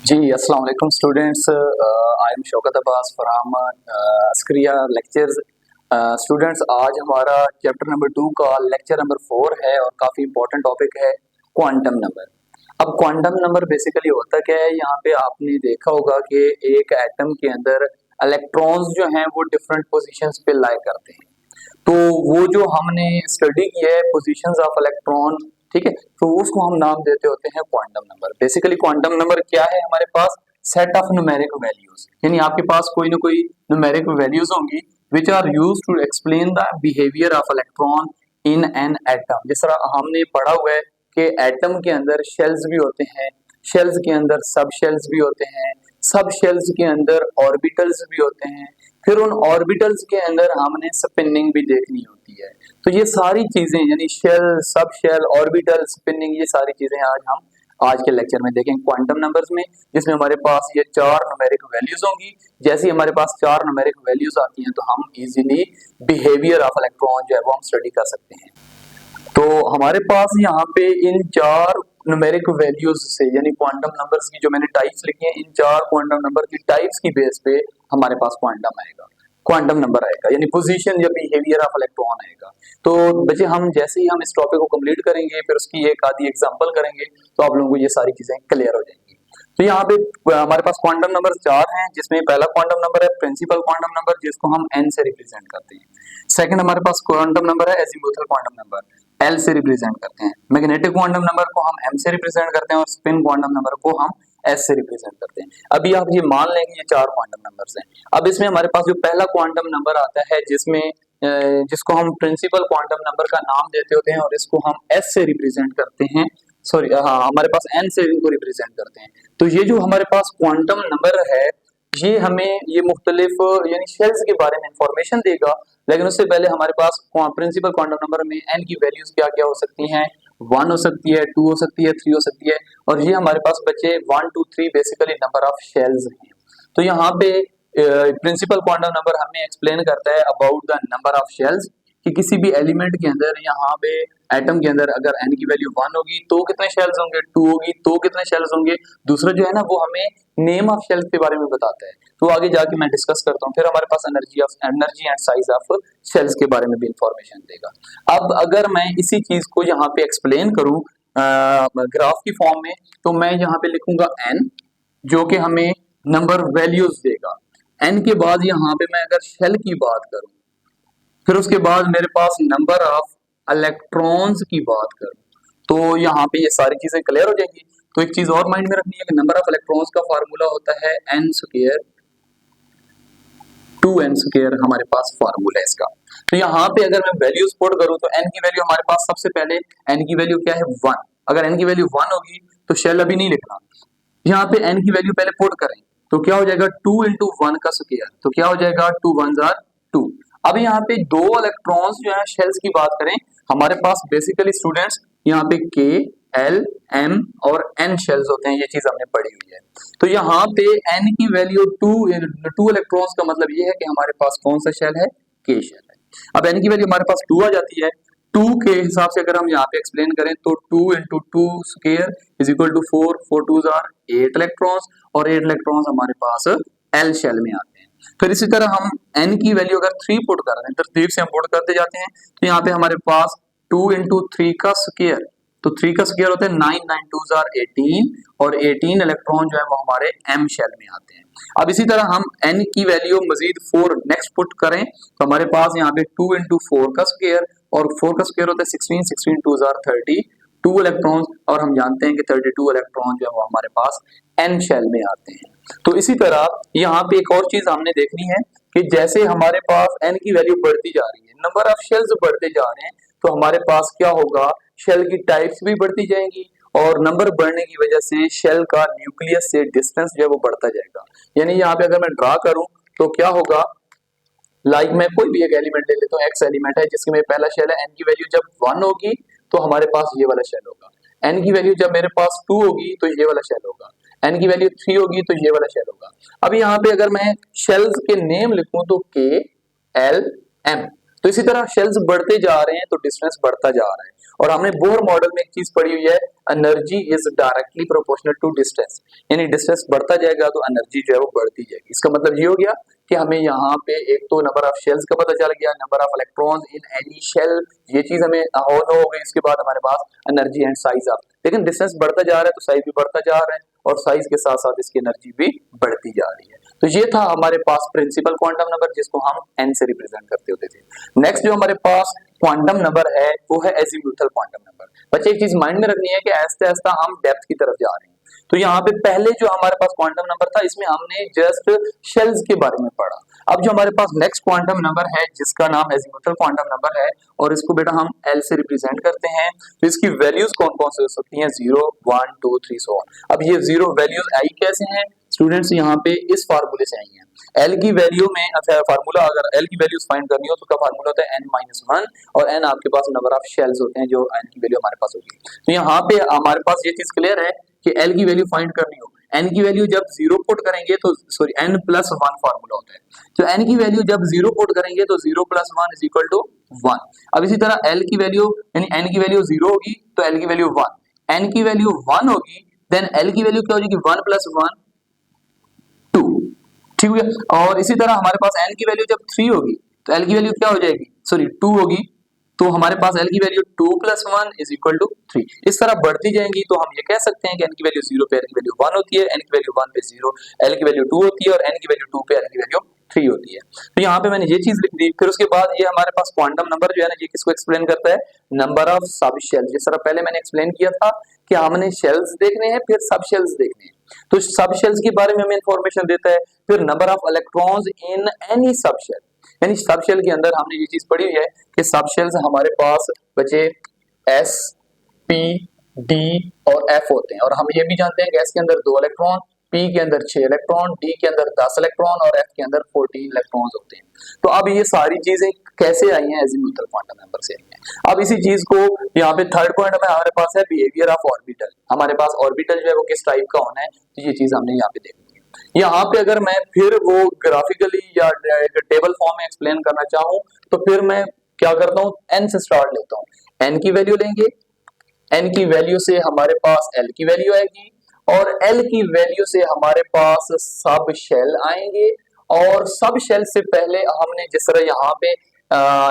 जी अस्सलाम वालेकुम students. I am Shaukat Abbas from Askariya lectures. Students, आज हमारा चैप्टर नंबर 2 का लेक्चर नंबर 4 है और काफ़ी इंपॉर्टेंट टॉपिक है क्वांटम नंबर। अब क्वांटम नंबर बेसिकली होता क्या है, यहाँ पे आपने देखा होगा कि एक एटम के अंदर इलेक्ट्रॉन्स जो हैं वो डिफरेंट पोजीशंस पे लाई करते हैं। तो वो जो हमने स्टडी की है पोजीशंस ऑफ इलेक्ट्रॉन, ठीक है, तो उसको हम नाम देते होते हैं quantum number. Basically quantum number क्या है, हमारे पास सेट ऑफ न्यूमेरिक वैल्यूज, यानी आपके पास कोई ना कोई न्यूमेरिक वैल्यूज होंगी which are use to explain the behaviour of electron in an atom. जिस तरह हमने पढ़ा हुआ है कि एटम के अंदर शेल्स भी होते हैं, शेल्स के अंदर सब शेल्स भी होते हैं, सब शेल्स के अंदर ऑर्बिटल्स भी होते हैं, फिर उन ऑर्बिटल्स के अंदर हमने स्पिनिंग भी देखनी होती है। तो ये सारी चीजें यानी शेल, सब शेल, ऑर्बिटल, स्पिनिंग, ये सारी चीजें आज के लेक्चर में देखेंगे क्वांटम नंबर्स में, जिसमें हमारे पास ये 4 न्यूमेरिक वैल्यूज होंगी। जैसे ही हमारे पास 4 न्यूमेरिक वैल्यूज आती हैं तो हम इजीली बिहेवियर ऑफ इलेक्ट्रॉन जो है वो हम स्टडी कर सकते हैं। तो हमारे पास यहाँ पे इन 4 न्यूमेरिक वैल्यूज से यानी क्वांटम नंबर्स की जो मैंने टाइप्स लिखी हैं, इन 4 क्वांटम नंबर की टाइप्स की बेस पे हमारे पास क्वांटम नंबर आएगा यानी पोजीशन या बिहेवियर ऑफ इलेक्ट्रॉन आएगा। तो बच्चे, हम जैसे ही हम इस टॉपिक को कंप्लीट करेंगे फिर उसकी एक आधी एग्जांपल करेंगे तो आप लोगों को ये सारी चीजें क्लियर हो जाएंगी। तो यहाँ पे हमारे पास क्वांटम नंबर 4 हैं, जिसमें पहला क्वांटम नंबर है प्रिंसिपल क्वांटम नंबर, जिसको हम एन से रिप्रेजेंट करते हैं। सेकंड हमारे पास क्वांटम नंबर है एजीमुथल क्वांटम नंबर, एल से रिप्रेजेंट करते हैं। मैग्नेटिक क्वांटम नंबर को हम एम से रिप्रेजेंट करते हैं और स्पिन क्वांटम नंबर को हम एस से रिप्रेजेंट करते हैं। अभी आप ये मान लें कि ये 4 क्वांटम नंबर्स हैं। अब इसमें हमारे पास जो पहला क्वांटम नंबर आता है जिसको हम प्रिंसिपल क्वांटम नंबर का नाम देते होते हैं और इसको हम एस से रिप्रेजेंट करते हैं, सॉरी हाँ, हमारे पास एन से इनको रिप्रेजेंट करते हैं। तो ये जो हमारे पास क्वांटम नंबर है ये हमें ये मुख्तलिफ यानी शेल्स के बारे में इंफॉर्मेशन देगा, लेकिन उससे पहले हमारे पास प्रिंसिपल क्वांटम नंबर में एन की वैल्यूज क्या क्या हो सकती हैं। 1 हो सकती है, 2 हो सकती है, 3 हो सकती है, और ये हमारे पास बचे 1 2 3 बेसिकली नंबर ऑफ शेल्स हैं। तो यहाँ पे प्रिंसिपल क्वांटम नंबर हमें एक्सप्लेन करता है about the number of shells, कि किसी भी एलिमेंट के अंदर यहाँ पे एटम के अंदर अगर एन की वैल्यू 1 होगी तो कितने शेल्स होंगे, 2 होगी तो कितने शेल्स होंगे। दूसरा जो है ना वो हमें नेम ऑफ शेल्स के बारे में बताता है, तो आगे जाके मैं डिस्कस करता हूँ। फिर हमारे पास energy and size of shells के बारे में भी इंफॉर्मेशन देगा। अब अगर मैं इसी चीज को यहाँ पे एक्सप्लेन करूँ ग्राफ की फॉर्म में, तो मैं यहाँ पे लिखूंगा एन, जो कि हमें नंबर वैल्यूज देगा। एन के बाद यहाँ पे मैं अगर शेल की बात करूं, फिर उसके बाद मेरे पास नंबर ऑफ इलेक्ट्रॉन्स की बात करूं, तो यहाँ पे ये सारी चीजें क्लियर हो जाएंगी। तो एक चीज और माइंड में रखनी है कि नंबर ऑफ इलेक्ट्रॉन्स का फार्मूला होता है एन स्क्वायर, 2n स्क्वायर हमारे पास फार्मूला है इसका। तो यहाँ पे अगर मैं वैल्यूज पुट करूं तो n की वैल्यू हमारे पास सबसे पहले n की वैल्यू क्या है 1। अगर n की वैल्यू 1 होगी तो शेल अभी नहीं लिखना, यहाँ पे n की वैल्यू पहले पुट करें तो क्या हो जाएगा 2 इंटू 1 का स्क्वायर, तो क्या हो जाएगा 2 1 जार 2। अब यहाँ पे दो इलेक्ट्रॉन्स जो है शेल्स की बात करें, हमारे पास बेसिकली स्टूडेंट्स यहाँ पे k l m और n शेल्स होते हैं, ये चीज हमने पढ़ी हुई है। तो यहाँ पे n की वैल्यू 2 इलेक्ट्रॉन्स का मतलब ये है कि हमारे पास कौन सा शेल है, k शेल है। अब n की वैल्यू हमारे पास 2 आ जाती है, 2 के हिसाब से अगर हम यहाँ पे एक्सप्लेन करें तो 2 into 2 square is equal to 4, 4 2 जार 8 इलेक्ट्रॉन्स, और 8 इलेक्ट्रॉन्स हमारे पास एल शेल में आते हैं। फिर इसी तरह हम n की वैल्यू अगर 3 पुट कर रहे हैं, तरतीब से हम पुट करते जाते हैं, तो यहाँ पे हमारे पास 2 इंटू 3 का स्क्वायर, तो 3 का स्क्वायर होता है 9, 9 2 जार 18, और 18 इलेक्ट्रॉन जो है वो हमारे m शेल में आते हैं। अब इसी तरह हम n की वैल्यू मजीद 4 नेक्स्ट पुट करें तो हमारे पास यहाँ पे 2 इंटू 4 का स्क्वायर, और 4 का स्क्वायर होता है 16, 16 2 जार 32 इलेक्ट्रॉन्स, और हम जानते हैं कि 32 इलेक्ट्रॉन जो है वो हमारे पास n शेल में आते हैं। तो इसी तरह यहाँ पे एक और चीज हमने देखनी है कि जैसे हमारे पास n की वैल्यू बढ़ती जा रही है, नंबर ऑफ शेल्स बढ़ते जा रहे हैं, तो हमारे पास क्या होगा, शेल की टाइप्स भी बढ़ती जाएंगी, और नंबर बढ़ने की वजह से शेल का न्यूक्लियस से डिस्टेंस जो है वो बढ़ता जाएगा। यानी यहाँ पे अगर मैं ड्रा करूं तो क्या होगा, लाइक मैं कोई भी एक एलिमेंट ले लेता हूँ, एक्स एलिमेंट है जिसके में पहला शेल है, n की वैल्यू जब 1 होगी तो हमारे पास ये वाला शेल होगा, n की वैल्यू जब मेरे पास 2 होगी तो ये वाला शेल होगा, n की वैल्यू 3 होगी तो ये वाला शेल होगा। अब यहाँ पे अगर मैं शेल्स के नेम लिखूं तो k l m, तो इसी तरह शेल्स बढ़ते जा रहे हैं तो डिस्टेंस बढ़ता जा रहा है, और हमने बोर मॉडल में एक चीज पढ़ी हुई है, energy is directly proportional to distance, यानी डिस्टेंस बढ़ता जाएगा तो एनर्जी जो है वो बढ़ती जाएगी। इसका मतलब ये हो गया कि हमें यहाँ पे एक तो नंबर ऑफ शेल्स का पता चल गया, number of electrons in any shell, ये चीज हमें हो गई। इसके बाद हमारे पास एनर्जी एंड साइज ऑफ, लेकिन डिस्टेंस बढ़ता जा रहा है तो साइज भी बढ़ता जा रहा है और साइज के साथ साथ इसकी एनर्जी भी बढ़ती जा रही है। तो ये था हमारे पास प्रिंसिपल क्वांटम नंबर जिसको हम एन से रिप्रेजेंट करते होते थे। नेक्स्ट जो हमारे पास क्वांटम नंबर है वो है एजीम्यूथल क्वांटम नंबर। बच्चे एक चीज माइंड में रखनी है कि आहिस्ता आहिस्ता हम डेप्थ की तरफ जा रहे हैं। तो यहाँ पे पहले जो हमारे पास क्वांटम नंबर था इसमें हमने जस्ट शेल्स के बारे में पढ़ा। अब जो हमारे पास नेक्स्ट क्वांटम नंबर है जिसका नाम एजीम्यूथल क्वांटम नंबर है और इसको बेटा हम एल से रिप्रेजेंट करते हैं। तो इसकी वैल्यूज कौन कौन से हो सकती हैं, 0 1 2 3 सो ऑन। अब ये 0 वैल्यूज आई कैसे हैं स्टूडेंट्स, यहाँ पे इस फार्मूले से आई हैं। एल की वैल्यू में अच्छा फार्मूला, अगर एल की वैल्यूज फाइंड करनी हो तो उसका फार्मूला होता है n-1 और n आपके पास नंबर ऑफ शेल्स होते हैं जो n की वैल्यू हमारे पास होगी। तो यहाँ पे हमारे पास ये चीज क्लियर है कि एल की वैल्यू फाइंड करनी हो, n की वैल्यू जब 0 पुट करेंगे तो सॉरी n+1 फार्मूला होता है। तो n की वैल्यू जब 0 पुट करेंगे तो 0+1 इज इक्वल टू 1। अब इसी तरह l की वैल्यू यानी n की वैल्यू 0 होगी तो l की वैल्यू 1, n की वैल्यू 1 होगी देन l की वैल्यू क्या हो जाएगी 1+1 2, ठीक हो गया। और इसी तरह हमारे पास n की वैल्यू जब 3 होगी तो l की वैल्यू क्या हो जाएगी, सॉरी 2 होगी, तो हमारे पास l की वैल्यू 2+1 इज इक्वल टू 3। इस तरह बढ़ती जाएंगी तो हम ये कह सकते हैं कि n की वैल्यू 0 पे l की वैल्यू 1 होती है, n की वैल्यू 1 पे 0 l की वैल्यू 2 होती है और n की वैल्यू 2 पे l की वैल्यू 3 होती है। तो यहाँ पे मैंने ये चीज लिख दी। फिर उसके बाद ये हमारे पास क्वांटम नंबर जो है ना ये किसको एक्सप्लेन करता है, नंबर ऑफ सब शेल्स। जिस तरह पहले मैंने एक्सप्लेन किया था कि हमने शेल्स देखने हैं फिर सब शेल्स देखने हैं, तो सब शेल्स के बारे में हमें इंफॉर्मेशन देता है। फिर number of electrons in any subshell, यानी सब शेल के अंदर हमने ये चीज पढ़ी हुई है कि सब शेल्स हमारे पास बचे S, P, D और F होते हैं और हम ये भी जानते हैं कि S के अंदर 2 इलेक्ट्रॉन, P के अंदर 6 इलेक्ट्रॉन, D के अंदर 10 इलेक्ट्रॉन और F के अंदर 14 इलेक्ट्रॉन्स होते हैं। तो अब ये सारी चीजें कैसे आई हैं, एजीम्यूथल क्वांटम नंबर से आई हैं। अब इसी चीज को यहाँ पे थर्ड पॉइंट में हमारे पास है बिहेवियर ऑफ ऑर्बिटल। हमारे पास ऑर्बिटल जो है वो किस टाइप का होना है, तो ये चीज हमने यहाँ पे देखी है। यहाँ पे अगर मैं फिर वो ग्राफिकली या टेबल फॉर्म में एक्सप्लेन करना चाहूँ तो फिर मैं क्या करता हूँ, n से स्टार्ट लेता हूँ। n की वैल्यू लेंगे, n की वैल्यू से हमारे पास l की वैल्यू आएगी और l की वैल्यू से हमारे पास सब शेल आएंगे और सब शेल से पहले हमने जिस तरह यहाँ पे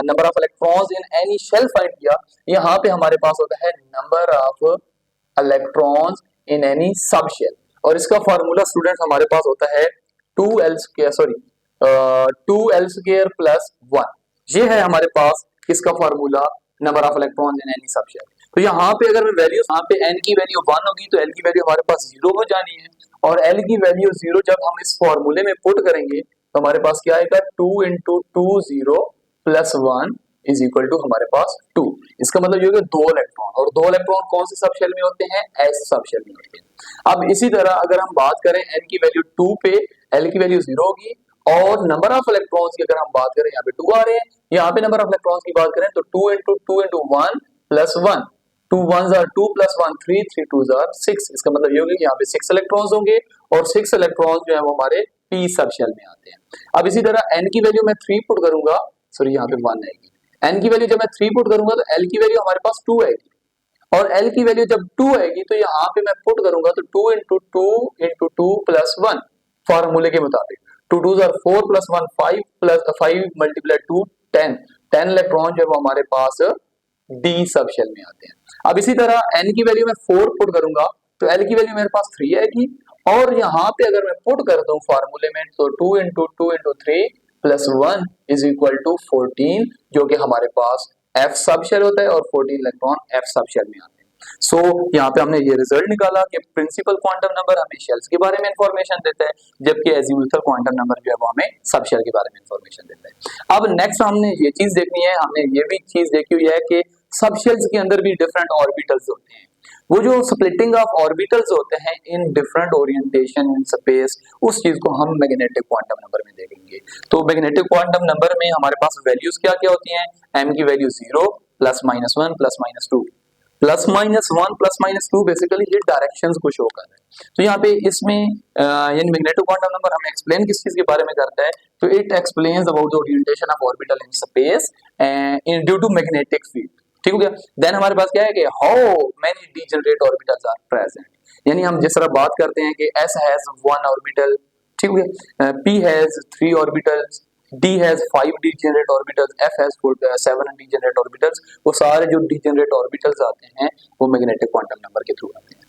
number of electrons in any shell find किया, यहाँ पे हमारे पास होता है number of electrons in any subshell और इसका फार्मूला स्टूडेंट्स हमारे पास होता है 2l square sorry 2l square plus 1। ये है हमारे पास किसका formula, number of electrons in any subshell. तो यहाँ पे अगर मैं वैल्यू यहाँ पे n की वैल्यू 1 होगी तो l की वैल्यू हमारे पास 0 हो जानी है और l की वैल्यू 0 जब हम इस फॉर्मूले में पुट करेंगे तो हमारे पास क्या आएगा 2 × 2 0 + 1 इज इक्वल टू हमारे पास 2। इसका मतलब ये हो गया 2 इलेक्ट्रॉन और 2 इलेक्ट्रॉन कौन से सब शेल में होते हैं, S सब शेल में होते हैं। अब इसी तरह अगर हम बात करें n की वैल्यू 2 पे l की वैल्यू 0 होगी और नंबर ऑफ इलेक्ट्रॉन्स की अगर हम बात करें यहाँ पे 2 आ रहे हैं, यहाँ पे नंबर ऑफ इलेक्ट्रॉन्स की बात करें तो 2 × 2 × 1 + 1, 2 1s are 2 + 1 3, 3 2s are 6। इसका मतलब ये होगा कि यहाँ पे 6 इलेक्ट्रॉन्स होंगे और 6 इलेक्ट्रॉन्स जो है वो हमारे p सब शेल में आते हैं। अब इसी तरह n की वैल्यू मैं 3 पुट करूंगा, सॉरी यहाँ पे 1 आएगी, n की वैल्यू जब मैं 3 पुट करूंगा तो l की वैल्यू हमारे पास 2 आएगी और l की वैल्यू जब 2 आएगी तो यहाँ पे मैं पुट करूंगा तो 2 × 2 × 2 + 1 फॉर्मूले के मुताबिक 2 2s are 4 + 1 5 + 5 × 2 10, 10 इलेक्ट्रॉन जो है वो हमारे पास D सब शेल में आते हैं। अब इसी तरह n की वैल्यू मैं 4 पुट करूंगा तो l की वैल्यू मेरे पास 3 आएगी और यहाँ पे अगर मैं पुट करता हूँ फार्मूले में तो 2 × 2 × 3 + 1 इज इक्वल टू 14 जो कि हमारे पास F सब शेल होता है और 14 इलेक्ट्रॉन F सब शेल में आते हैं। सो यहाँ पे हमने ये रिजल्ट निकाला कि प्रिंसिपल क्वांटम नंबर हमें शेल्स के बारे में इंफॉर्मेशन देता है जबकि एजीम्यूथल क्वांटम नंबर जो है वो हमें सब शेल के बारे में इंफॉर्मेशन देता है। अब नेक्स्ट हमने ये चीज देखनी है, हमने ये भी चीज देखी हुई है कि सब शेल्स के अंदर भी डिफरेंट ऑर्बिटल्स होते हैं। वो जो स्प्लिटिंग ऑफ ऑर्बिटल्स होते हैं in different orientation in space, उस चीज को हम मैग्नेटिक क्वांटम नंबर में देखेंगे। तो मैग्नेटिक क्वांटम नंबर में हमारे पास वैल्यूज क्या क्या होती हैं, m की वैल्यू 0 +-1 +-2 +-1 +-2 बेसिकली ये डायरेक्शंस को शो कर रहा है। तो यहाँ पे इसमें यानी मैग्नेटिक क्वांटम नंबर हमें एक्सप्लेन किस चीज के बारे में करता है, तो it explains about the orientation of orbital in space due to magnetic field. ठीक हो गया। देन हमारे पास क्या है कि how many degenerate orbitals are present, यानी हम जिस तरह बात करते हैं कि s हैज 1 ऑर्बिटल, ठीक हो गया, p has 3 orbitals, d has 5 degenerate orbitals, f has 7 degenerate orbitals. वो सारे जो डीजेनरेट ऑर्बिटल्स आते हैं वो मैग्नेटिक क्वांटम नंबर के थ्रू आते हैं।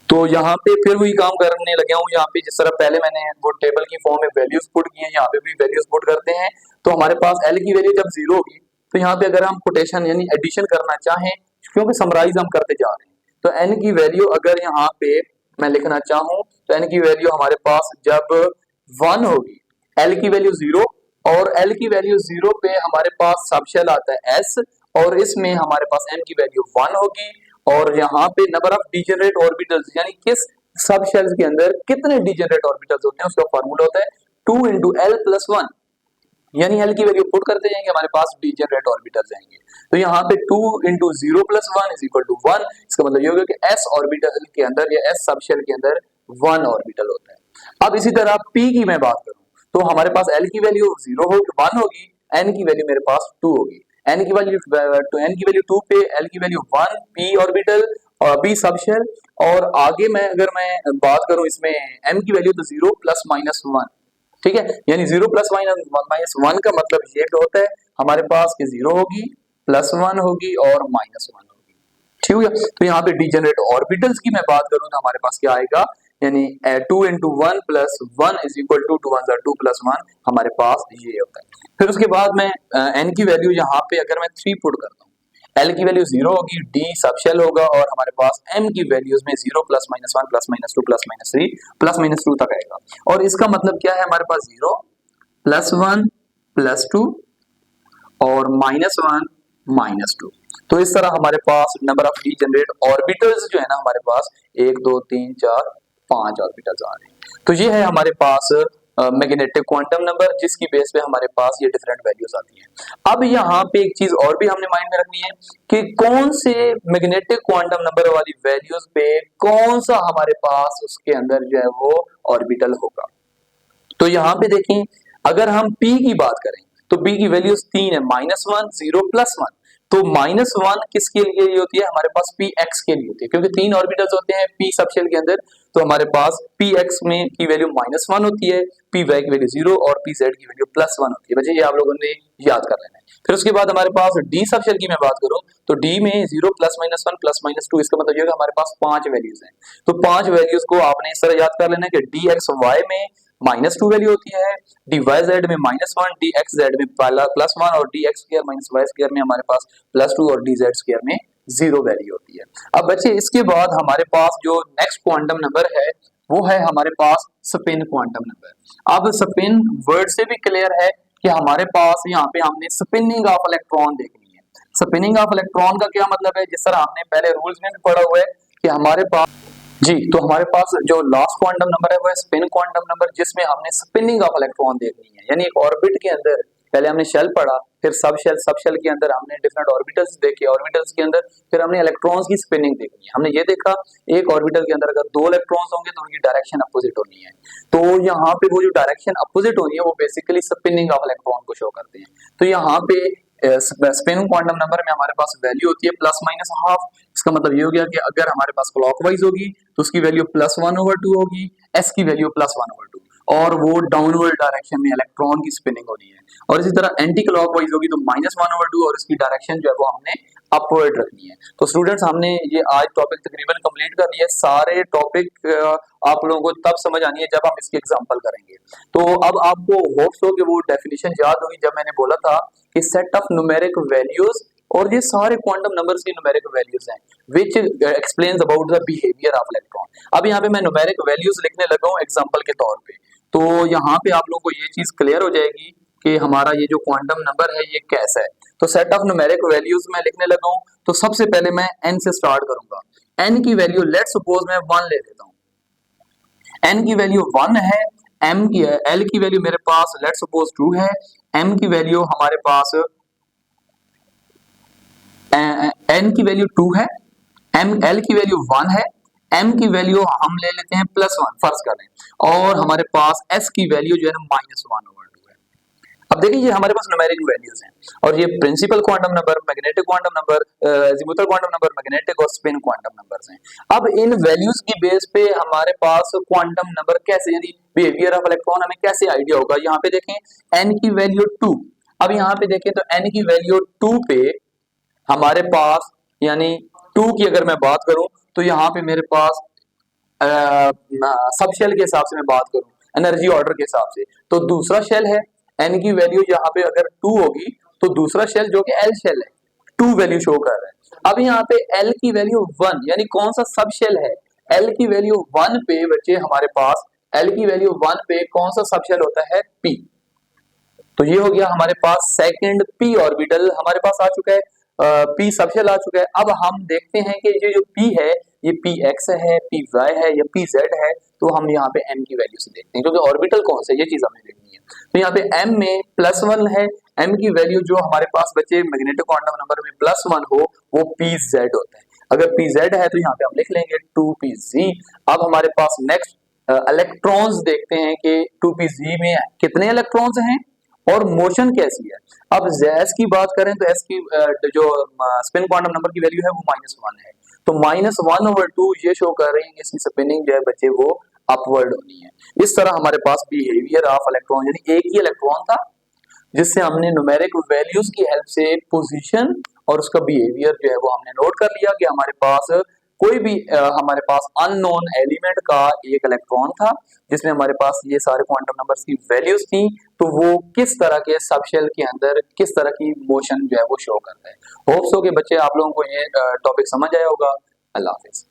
तो यहाँ पे फिर वही काम करने लगे हूँ, यहाँ पे जिस तरह पहले मैंने वो टेबल की फॉर्म में वैल्यूज पुट की हैं, यहाँ पे भी वैल्यूज पुट करते हैं। तो हमारे पास एल की वैल्यू जब 0 होगी तो यहाँ पे अगर हम कोटेशन यानी एडिशन करना चाहें, क्योंकि समराइज हम करते जा रहे हैं, तो एन की वैल्यू अगर यहाँ पे मैं लिखना चाहूँ तो एन की वैल्यू हमारे पास जब 1 होगी, एल की वैल्यू 0, और एल की वैल्यू 0 पे हमारे पास सबशेल आता है एस, और इसमें हमारे पास एम की वैल्यू 1 होगी, और यहाँ पे नंबर ऑफ डीजेनरेट ऑर्बिटल्स यानी किस सब शेल्स के अंदर कितने डीजेनरेट ऑर्बिटल्स होते हैं उसका फार्मूला होता है 2 इंटू एल प्लस 1, यानी एल की वैल्यू पुट करते जाएंगे हमारे पास डीजेनरेट ऑर्बिटल्स आएंगे। तो यहाँ पे 2 into 0 plus 1 is equal to 1, इसका मतलब ये होगा कि एस ऑर्बिटल के अंदर या एस सबशेल के अंदर 1 ऑर्बिटल होता है। अब इसी तरह पी की मैं बात करूं तो हमारे पास एल की वैल्यू 0 होगी, 1 होगी, एन की वैल्यू मेरे पास 2 होगी, एन की वैल्यू 2 पे एल की वैल्यू 1, पी ऑर्बिटल और बी सबशेल, और आगे मैं अगर मैं बात करूं इसमें एम की वैल्यू तो 0 प्लस माइनस 1, ठीक है, यानी 0 प्लस माइनस 1 का मतलब ये होता है हमारे पास कि 0 होगी, प्लस 1 होगी और माइनस 1 होगी, ठीक है। तो यहाँ पे डीजेनरेट ऑर्बिटल्स की मैं बात करूं तो हमारे पास क्या आएगा, यानी 2 into 1 plus 1 is equal to 2 1 2 plus 1, हमारे पास ये होता है। फिर उसके बाद मैं एन की वैल्यू यहाँ पे अगर मैं 3 पुट करता हूँ, एल की वैल्यू 0 होगी, डी सबशेल होगा, और हमारे पास एम की वैल्यूज में 0 plus minus 1 plus minus 2 plus minus 3 plus minus 2 तक आएगा। और इसका मतलब क्या है, हमारे पास 0 प्लस 1 प्लस 2 और माइनस 1 माइनस 2। तो इस तरह हमारे पास नंबर ऑफ डीजेनरेट ऑर्बिटल्स जो है ना हमारे पास 1 2 3 4 5 ऑर्बिटल्स आ रहे हैं। तो ये है हमारे पास मैग्नेटिक क्वांटम नंबर, जिसकी बेस पे हमारे पास ये डिफरेंट वैल्यूज आती हैं। अब यहाँ पे एक चीज और भी हमने माइंड में रखनी है कि कौन से मैग्नेटिक क्वांटम नंबर वाली वैल्यूज पे कौन सा हमारे पास उसके अंदर जो है वो ऑर्बिटल होगा। तो यहाँ पे देखें, अगर हम P की बात करें तो P की वैल्यूज 3 है, -1 0 प्लस 1। तो -1 किसके लिए होती है, हमारे पास पी एक्स के लिए होती है, क्योंकि 3 ऑर्बिटल्स होते हैं पी सबशेल के अंदर। तो हमारे पास पी एक्स में की वैल्यू -1 होती है, पी वाई की वैल्यू 0 और पी जेड की वैल्यू +1 होती है। बच्चे ये आप लोगों ने याद कर लेना है। फिर उसके बाद हमारे पास डी सबशेल की मैं बात करूं तो डी में 0 प्लस -1 प्लस -2, इसका मतलब ये होगा हमारे पास 5 वैल्यूज हैं। तो 5 वैल्यूज को आपने इस तरह याद कर लेना है कि डी एक्स वाई में -2 वैल्यू होती है, डी वाई जेड में -1, डी एक्स जेड में +1 और d x square minus y square में हमारे पास +2 और डी जेड स्क्वायर में 0 वैल्यू होती है। अब बच्चे इसके बाद हमारे पास जो नेक्स्ट क्वांटम नंबर है वो है हमारे पास स्पिन क्वांटम नंबर। अब स्पिन वर्ड से भी क्लियर है कि हमारे पास यहाँ पे हमने स्पिनिंग ऑफ इलेक्ट्रॉन देखनी है। स्पिनिंग ऑफ इलेक्ट्रॉन का क्या मतलब है, जिस तरह हमने पहले रूल्स में भी पढ़ा हुआ है कि हमारे पास जी, तो हमारे पास जो लास्ट क्वांटम नंबर है वो है स्पिन क्वांटम नंबर, जिसमें हमने स्पिनिंग ऑफ इलेक्ट्रॉन देखनी है। यानी एक ऑर्बिट के अंदर पहले हमने शेल पढ़ा, फिर सब शेल के अंदर हमने डिफरेंट ऑर्बिटल्स देखे, ऑर्बिटल्स के अंदर फिर हमने इलेक्ट्रॉन्स की स्पिनिंग देखनी है। हमने ये देखा एक ऑर्बिटल के अंदर अगर 2 इलेक्ट्रॉन्स होंगे तो उनकी डायरेक्शन अपोजिट होनी है। तो यहाँ पे वो जो डायरेक्शन अपोजिट होनी है वो बेसिकली स्पिनिंग ऑफ इलेक्ट्रॉन को शो करते हैं। तो यहाँ पे स्पिन क्वांटम नंबर में हमारे पास वैल्यू होती है ±12। इसका मतलब ये हो गया कि अगर हमारे पास क्लॉकवाइज होगी तो उसकी वैल्यू +1/2 होगी, एस की वैल्यू +1/2, और वो डाउनवर्ड डायरेक्शन में इलेक्ट्रॉन की स्पिनिंग होनी है। और इसी तरह एंटी क्लॉकवाइज होगी तो -1/2 और इसकी डायरेक्शन जो है वो हमने अपवर्ड रखनी है। तो स्टूडेंट्स हमने ये आज टॉपिक तकरीबन कंप्लीट कर लिया है। सारे टॉपिक आप लोगों को तब समझ आनी है जब हम इसके एग्जांपल करेंगे। तो अब आपको होप्स हो कि वो डेफिनेशन याद होगी जब मैंने बोला था कि सेट ऑफ न्यूमेरिक वैल्यूज, और ये सारे क्वांटम नंबर्स की न्यूमेरिक वैल्यूज हैं which explains about the behaviour of electron. अब यहाँ पे मैं न्यूमेरिक वैल्यूज लिखने लगा हूँ एग्जांपल के तौर पे, तो यहाँ पे आप लोगों को ये चीज क्लियर हो जाएगी कि हमारा ये जो क्वांटम नंबर है ये कैसा है। तो सेट ऑफ न्यूमेरिक वैल्यूज में लिखने लगा हूँ, तो सबसे पहले मैं n से स्टार्ट करूंगा। n की वैल्यू लेट्स सपोज मैं 1 ले लेता हूँ। n की वैल्यू 1 है, m की l की वैल्यू मेरे पास लेट्स सपोज 2 है, m की वैल्यू हमारे पास n की वैल्यू 2 है, l की वैल्यू 1 है, m की वैल्यू हम ले लेते हैं +1 फर्ज कर लें, और हमारे पास s की वैल्यू जो है ना -1/2 है। अब देखिए ये हमारे पास न्यूमेरिक वैल्यूज हैं और ये principal quantum number, magnetic quantum number, azimuthal quantum number, magnetic और स्पिन क्वांटम नंबर्स हैं। अब इन वैल्यूज की बेस पे हमारे पास क्वांटम नंबर कैसे, यानी बिहेवियर ऑफ इलेक्ट्रॉन हमें कैसे आइडिया होगा। यहाँ पे देखें n की वैल्यू 2, अब यहाँ पे देखें तो n की वैल्यू 2 पे हमारे पास, यानी 2 की अगर मैं बात करूं तो यहाँ पे मेरे पास सब शेल के हिसाब से मैं बात करूं, एनर्जी ऑर्डर के हिसाब से, तो दूसरा शेल है एन की वैल्यू यहाँ पे अगर 2 होगी तो दूसरा शेल जो कि एल शेल है 2 वैल्यू शो कर रहा है। अब यहाँ पे एल की वैल्यू 1, यानी कौन सा सब शेल है, एल की वैल्यू 1 पे बच्चे हमारे पास, एल की वैल्यू 1 पे कौन सा सब शेल होता है, पी। तो ये हो गया हमारे पास सेकंड पी ऑर्बिटल हमारे पास आ चुका है, पी सबशेल आ चुका है। अब हम देखते हैं कि ये जो पी है ये पी एक्स है, पी वाई है या पी जेड है, तो हम यहाँ पे एम की वैल्यू से देखते हैं क्योंकि ऑर्बिटल कौन सा ये चीज हमें देखनी है। तो यहाँ पे एम में +1 है, एम की वैल्यू जो हमारे पास बचे मैग्नेटिक क्वांटम नंबर में +1 हो वो पी जेड होता है। अगर पी जेड है तो यहाँ पे हम लिख लेंगे 2pz। अब हमारे पास नेक्स्ट इलेक्ट्रॉन्स देखते हैं कि 2pz में कितने इलेक्ट्रॉन्स हैं और मोशन कैसी है। अब एस की बात करें तो एस की जो स्पिन क्वांटम नंबर की वैल्यू है वो -1 है, तो -1/2 ये शो कर रही है कि इसकी स्पिनिंग जो है बच्चे वो अपवर्ड होनी है। इस तरह हमारे पास बिहेवियर ऑफ इलेक्ट्रॉन, यानी एक ही इलेक्ट्रॉन था जिससे हमने न्यूमेरिक वैल्यूज की हेल्प से पोजीशन और उसका बिहेवियर जो है वो हमने नोट कर लिया कि हमारे पास कोई भी हमारे पास अननोन एलिमेंट का एक इलेक्ट्रॉन था जिसमें हमारे पास ये सारे क्वांटम नंबर्स की वैल्यूज थी, तो वो किस तरह के सबशेल के अंदर किस तरह की मोशन जो है वो शो करता है। होप्स हो कि बच्चे आप लोगों को ये टॉपिक समझ आया होगा। अल्लाह हाफिज।